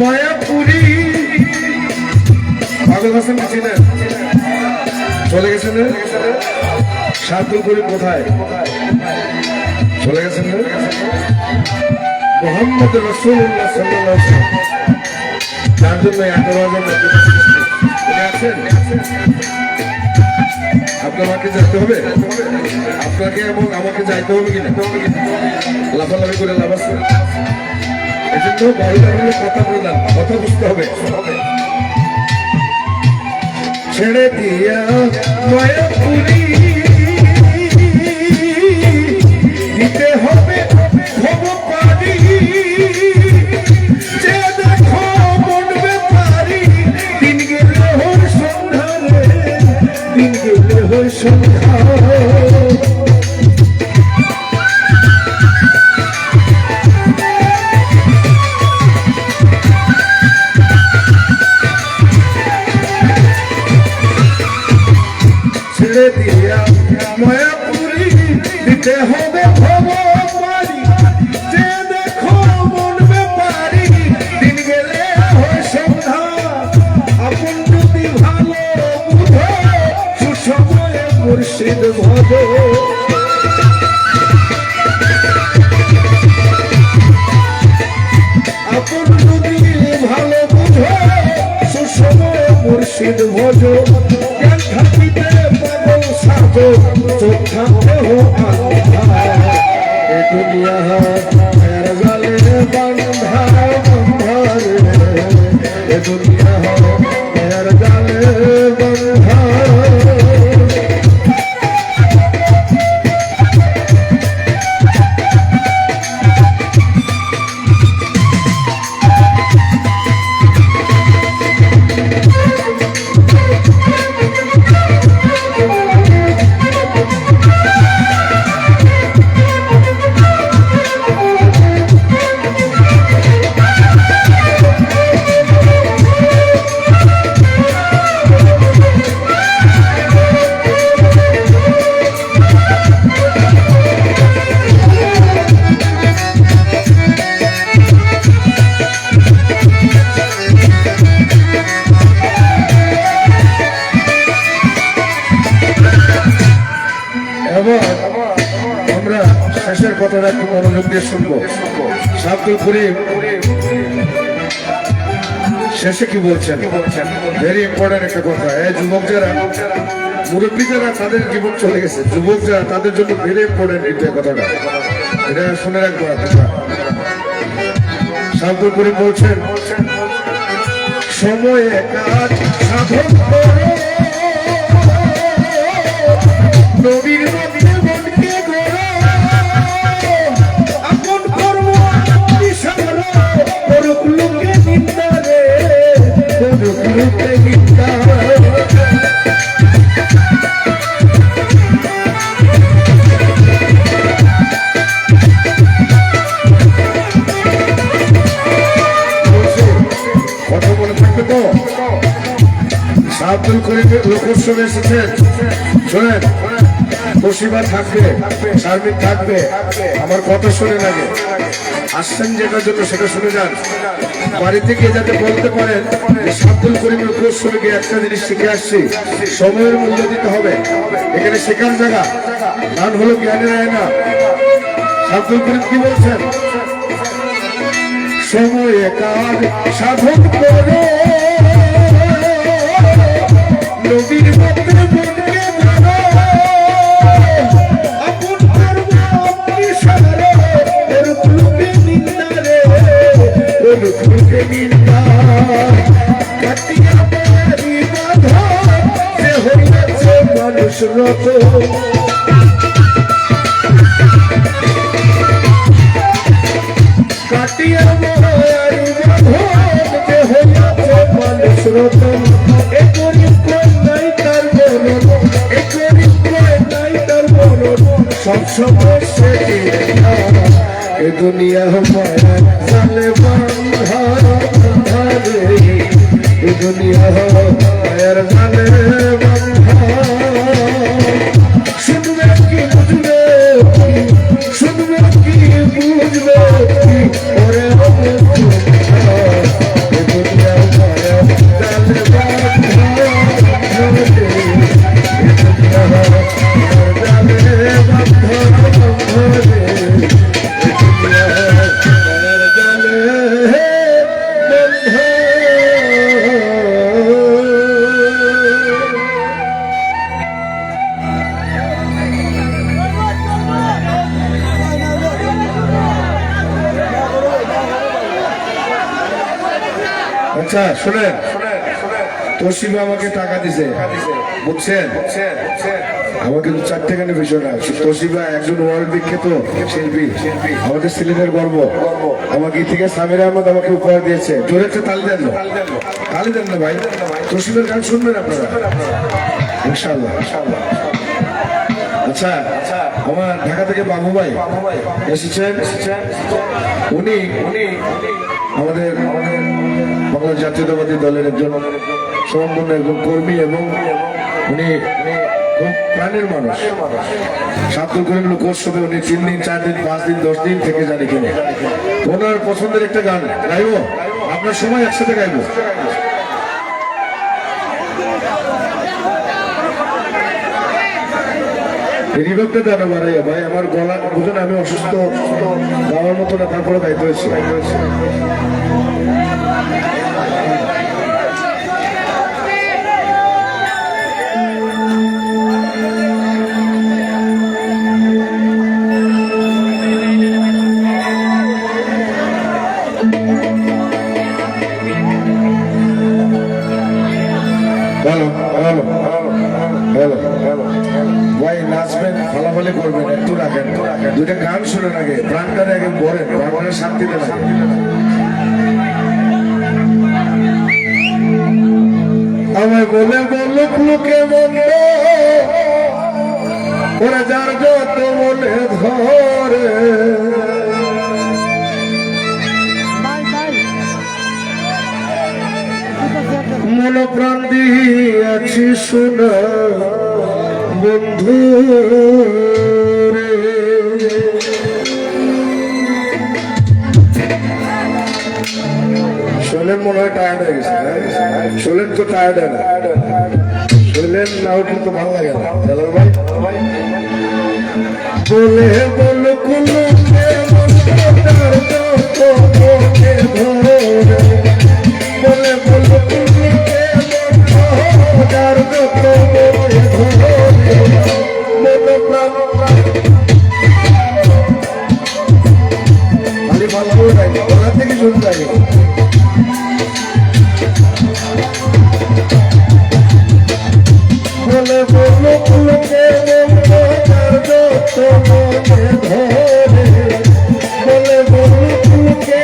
মায়াপুরী পাগল হাসান ছিলেন, চলে গেছেন শার্দুল করিম কোথায় চলে গেছেন? মোহাম্মদ রাসূলুল্লাহ সাল্লাল্লাহু আলাইহি ওয়াসাল্লাম তার জন্য 11,000 আছেন। আপনাকে যেতে হবে, আপনাকে এবং আমাকে যাইতে হবে কিনা? লাফালাফি করে লাভ আছে। এই জন্য বড়টা হলে কথা বললাম, কথা বুঝতে হবে। ছেড়ে দিয়া মায়াপুরী দিতে হবে ভব পারি, যে দেখো মনবে পারি, দিন গেলে হর সন্ধ্যারে, দিন গেলে হর সন্ধ্যা। ছেড়ে দিয়া মায়াপুরী দিতে হবে ভব পারি, যে দেখো মনবে পারি, দিন গেলে হয় সন্ধ্যা। আপন যদি ভালো বুঝো, সুসময়ে মুর্শিদ ভজ। আপন যদি ভালো বুঝো, সুসময়ে মুর্শিদ ভজ। জ্ঞান থাকিতে পাগল সাজো, চোখ থাকতে হো আন্ধা। এ দুনিয়া মায়ার জালে বান্ধা বান্ধারে, এ দুনিয়া মায়ার জালে বান্ধা। আমরা শেষের কথাটা একটু মনোযোগ দিয়ে শুনবো। শার্দুল করিম শেষে কি বলছেন, ভেরি ইম্পর্টেন্ট একটা কথা। এই যুবক যারা, মুরব্বী যারা, তাদের জীবন চলে গেছে, যুবক যারা, তাদের জন্য ভেরি ইম্পর্টেন্ট কিন্তু এই কথাটা, এটা শুনে রাখবো আপনারা। শার্দুল করিম বলছেন, সময়ে কাজ সাধন করো, নবীর মধ্যে মনকে গড়ো, আপন কর্ম বিশাল, করুক লোকে নিন্দা রে, করুক লোকে নিন্দা। কথা মনে থাকবে তো? শার্দুল করিমের লোকোৎসবে এসেছেন, শোনেন, বসিবা থাকবে, শারমিন থাকবে, আমার কথা শুনে লাগে। আসছেন যেটার জন্য সেটা শুনে যান। বাড়িতে গিয়ে যাতে বলতে পারেন শার্দুল করিমের লোকোৎসবে গিয়ে একটা জিনিস শিখে আসছি, সময়ের মূল্য দিতে হবে। এখানে শেখার জায়গা, গান হলো জ্ঞানের আয়না। শার্দুল করিম কি বলছেন? সময়ে কাজ সাধন করো, নবীর মধ্যে মনকে ধরো, আপন কর্ম বিশাল, করুক লোকে নিন্দা রে, করুক লোকে নিন্দা। কাটিয়া বাড়ি বাঁধো, যে হইয়াছে মানুষ রত, কাটিয়া বাড়ি বাঁধো, যে হইয়াছে মানুষ রতন। এ গরিব কই নাই তার মরণ, এ গরিব কই নাই তার মরণ, সব সময় সে এ দুনিয়া মায়া জালে বান্ধা রে, এ দুনিয়া মায়ার জালে বান্ধা। শুনবে কি বুঝবে, শুনবে কি বুঝবে, ওরে আচ্ছা শুনেন, তোশিবা আমাকে টাকা দিছে, বুঝছেন? আমাকে 4 টাকা নিয়ে বিষয় না। তোশিবা একজন ওয়ার্ল্ড বিখ্যাত শিল্পী, আমাদের সিলেটের গর্ব। আমাকে থেকে সামির আহমদ আমাকে উপহার দিয়েছে। জোরে একটা তালি দেন না, তালি দেন না ভাই। তোশিবার গান শুনবেন আপনারা ইনশাআল্লাহ। আচ্ছা, আমার ঢাকা থেকে বাবু ভাই এসেছেন। উনি আমাদের বাংলা জাতীয়তাবাদী দলের একজন সম্পূর্ণ একজন কর্মী এবং উনি খুব প্রাণের মানুষ। সাবদুল করিম লোকোৎসবে উনি 3 দিন 4 দিন 5 দিন 10 দিন থেকে জানি কিনে। ওনার পছন্দের একটা গান গাইবো, আপনার সময় একসাথে গাইবো। রিভাবটা দেন ভাই, আমার গলা বুঝুন, আমি অসুস্থ, গাওয়ার মতো না, তারপরে দায়িত্ব হয়েছে। ভাই নাচবেন, ফালাফালি করবেন, একটু রাখেন, দুইটা গান শুনে আগে প্রাণটারে আগে বলেন, প্রাণটারে শান্তি দেন। আমায় বলে বলো লোকে বলল ওরা যার যত বলে ধরে, মন প্রাণ দিয়েছি শোনা বন্ধু রে। শোলেন মনে হয় টায়ার্ড হয়ে গেছে, শোলেন তো টায়ার্ড হয় না, শোলেন না উঠলে তো ভালো লাগে না। চলো ভাই, বলে বলো কোনো বলে বলো খালি ভালো ওরা থেকে শুনতে লাগে। বলে বলো লোকে ধরে, বলে বলো লোকে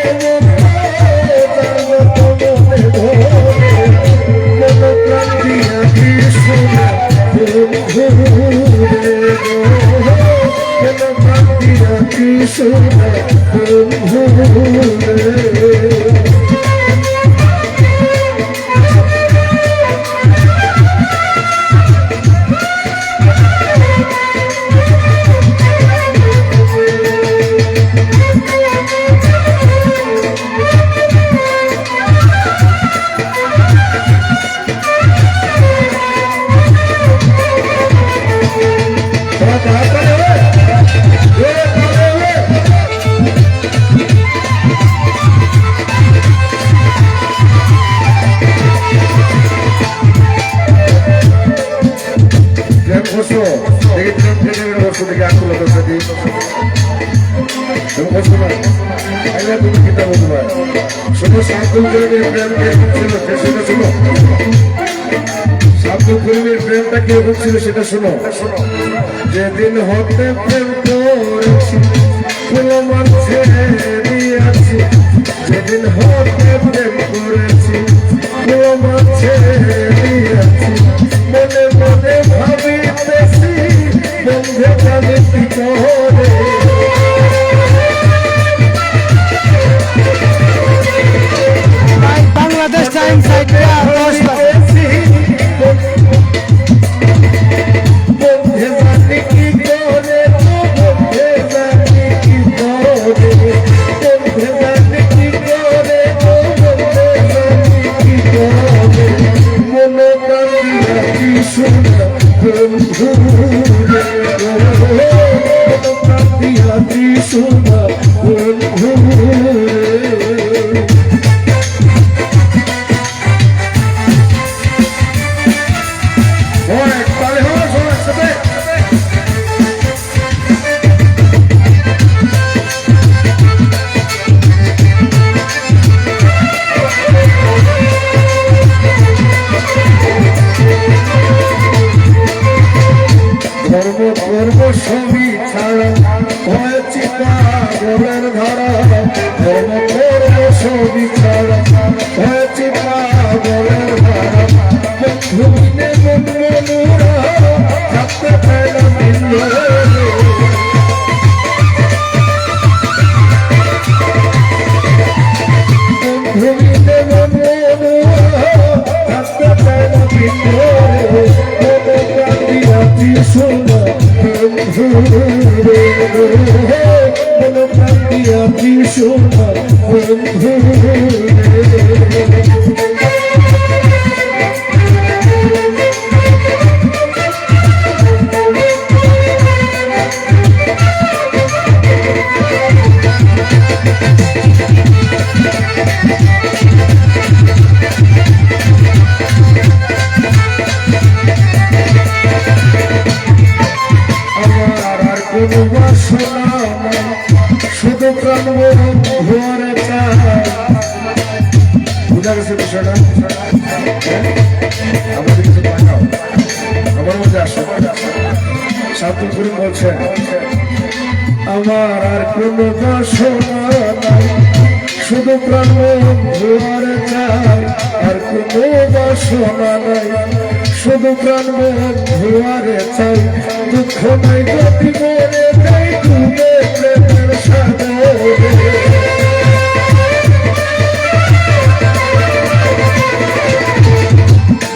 প্রেমটা কিরকম ছিল সেটা শোনো। যেদিন হতে প্রেম করেছি ফুলো মানছে দিয়েছি, যেদিন হতে প্রেম করেছি ফুলো মানছে দিয়েছি, মনে মনে ভাবিতেছি বন্ধে যাবে কি করে। বাংলাদেশ টাইম সাইটে 10 Hey! থাকতে চায় না ভিতরে মনে প্রাণ দিয়াছি সোনা বন্ধু রে মনে প্রাণ দিয়াছি সোনা বন্ধু রে কোনো বাসনা শুধু প্রাণ ভরে বুঝা গেছে বিষয়টা আমাদের কিছু পাঠাও আমার মধ্যে আসো শান্তি করে বলছেন আমার আর কোনো বাসনা নাই শুধু প্রাণ ভরে চাই আর কোনো বাসনা নাই শুধু প্রাণ ভরে চাই দুঃখ নাই গতি মরে যাই ডুবে প্রেমের সাগরে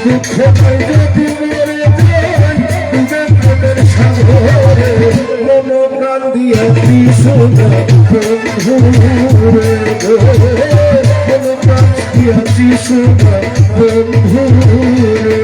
দুঃখ নাই গতি মরে যাই ডুবে প্রেমের সাগরে মন প্রাণ দিয়া সোনা বন্ধু রে মন প্রাণ দিয়া সোনা বন্ধু রে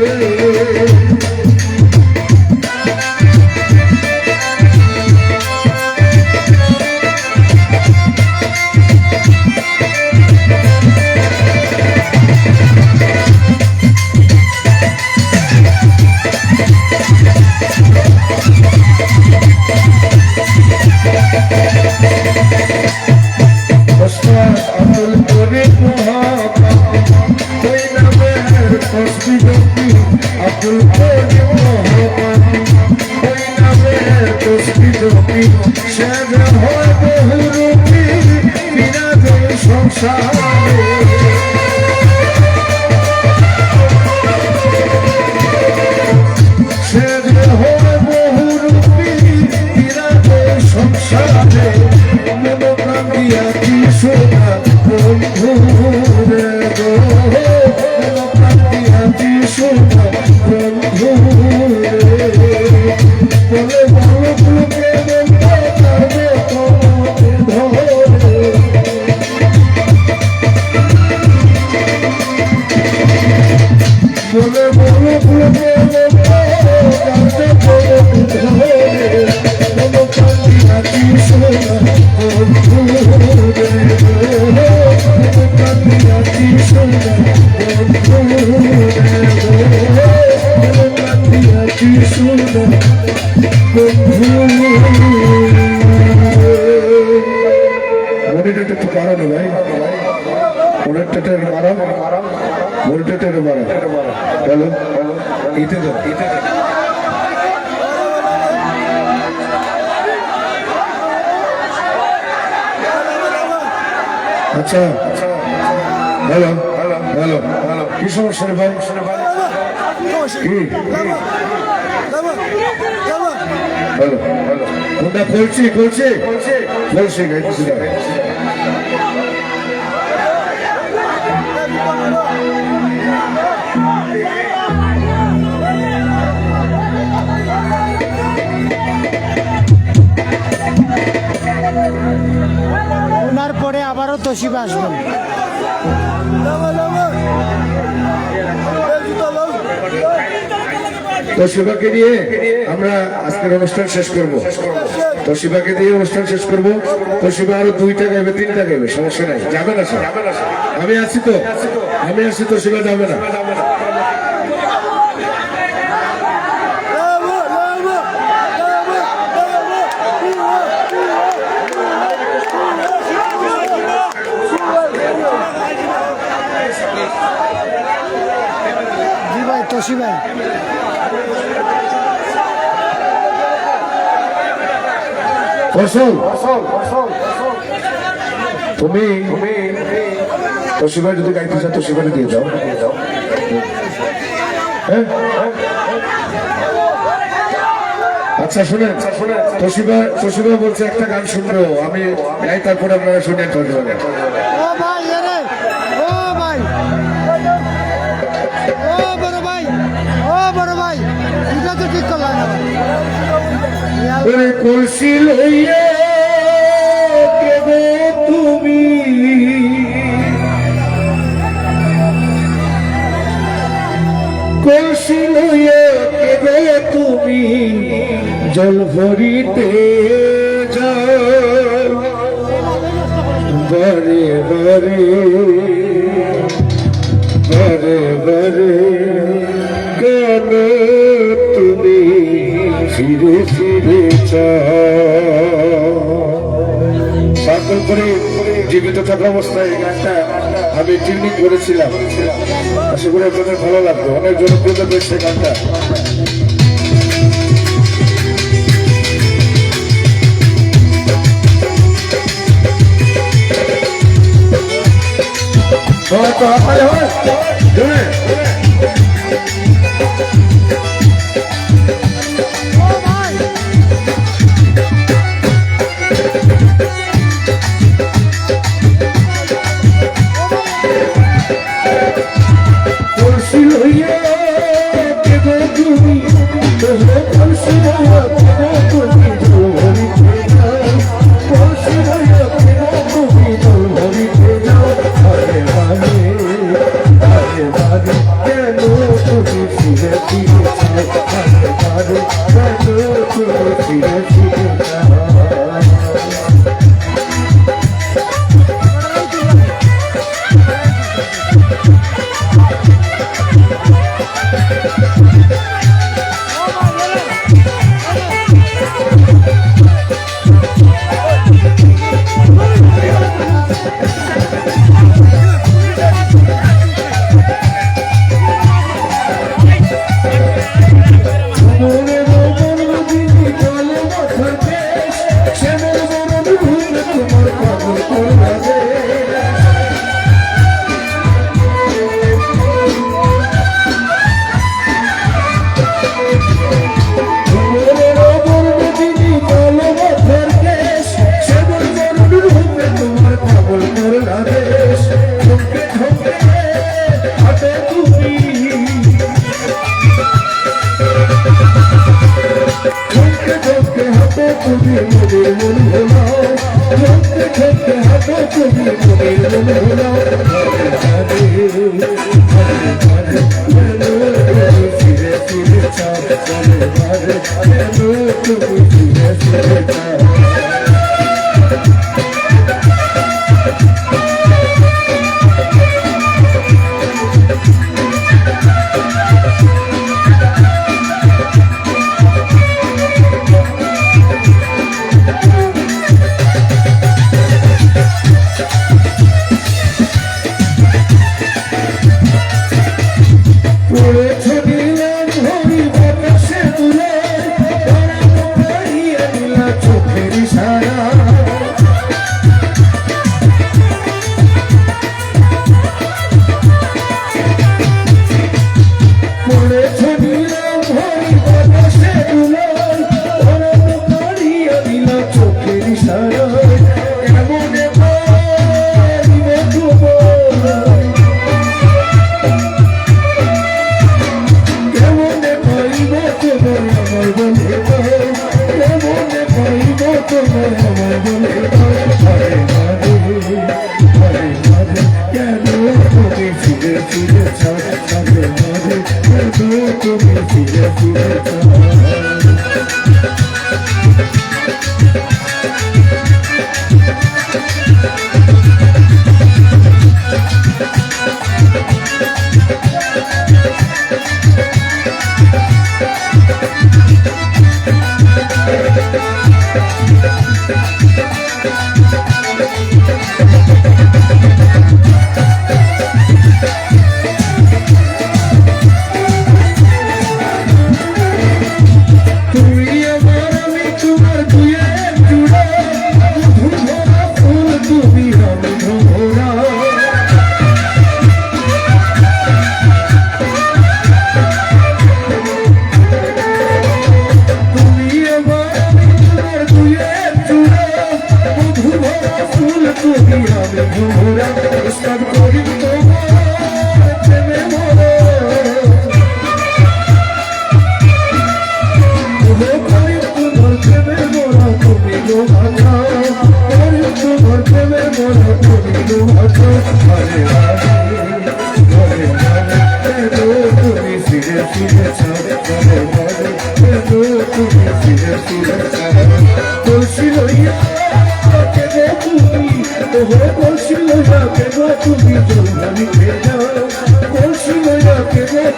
আব্দুল করিম মোহাম্মদ ওই নামের তসবি আব্দুল করিম মোহাম্মদ ওই নামের তসবি সে যে হয় বহুরূপী বিরাজে সংসারে সে যে হয় বহুরূপী বিরাজে সংসারে মন প্রাণ দিয়া সোনা বন্ধু রে মন প্রাণ দিয়া সোনা বন্ধু রে বলে বলো লোকে বলতে ধরে বলে বলো লোকে বলতে ধরে মন প্রাণ দিয়া সোনা বন্ধু একটু মারো না ভাই মনিটরটা মারো মনিটরটা মারো হ্যালো ইতে তো আচ্ছা হ্যালো হ্যালো হ্যালো হ্যালো কি সমস্যা রে ভাই কি হ্যালো হ্যালো কোনটা বলছি গাইতেছি ওনার পরে আবারও তোশিবা আসবেন। তোশিবাকে নিয়ে আমরা আজকের অনুষ্ঠান শেষ করব। তোশিবাকে দিয়ে অনুষ্ঠান শেষ করব। তোশিবা আরো 2টা গাইবে 3টা গাইবে, সমস্যা নাই, যাবে না স্যার, আমি আছি তোশিবা যাবে না। জি ভাই, তোশিবা তুমি তোশিবা যদি গাইতে চাও তোশিবাকে দিয়ে দাও। হ্যাঁ আচ্ছা শুনেন, তোশিবা বলছে একটা গান শুনবো, আমি গাই তারপরে আপনারা শুনেন। ও ভাই, ও ভাই ওরে কলসি লইয়া কেবে তুমি কলসি লইয়া কেবে তুমি জল ভরিতে যাও বারে বারে বারে বারে কেন তুমি ফিরে ফিরে চাকল করে জীবিত থাকা অবস্থায় এই গানটা আমি টিউনিং করেছিলাম। আশা করি আপনাদের ভালো লাগবে, অনেক জনপ্রিয়তা পেয়েছে গানটা।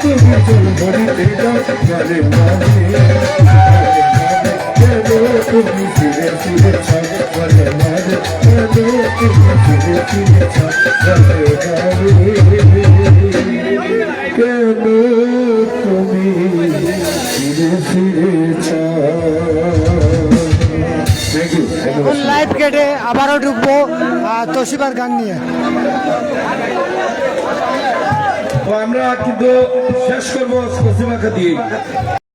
তুমি চুল ধরিতে যাও মাঝে মাঝে কেন তুমি ফিরে ফিরে চাও মাঝে মাঝে কেন তুমি ফিরে ফিরে চাও মাঝে মাঝে কেন তুমি ফিরে ফিরে চাও। Thank you. এখন লাইভ কেটে আবারও ঢুকবো তোশিবার গান নিয়ে। তো আমরা কিন্তু শেষ করবো তসলিমাকে দিয়ে।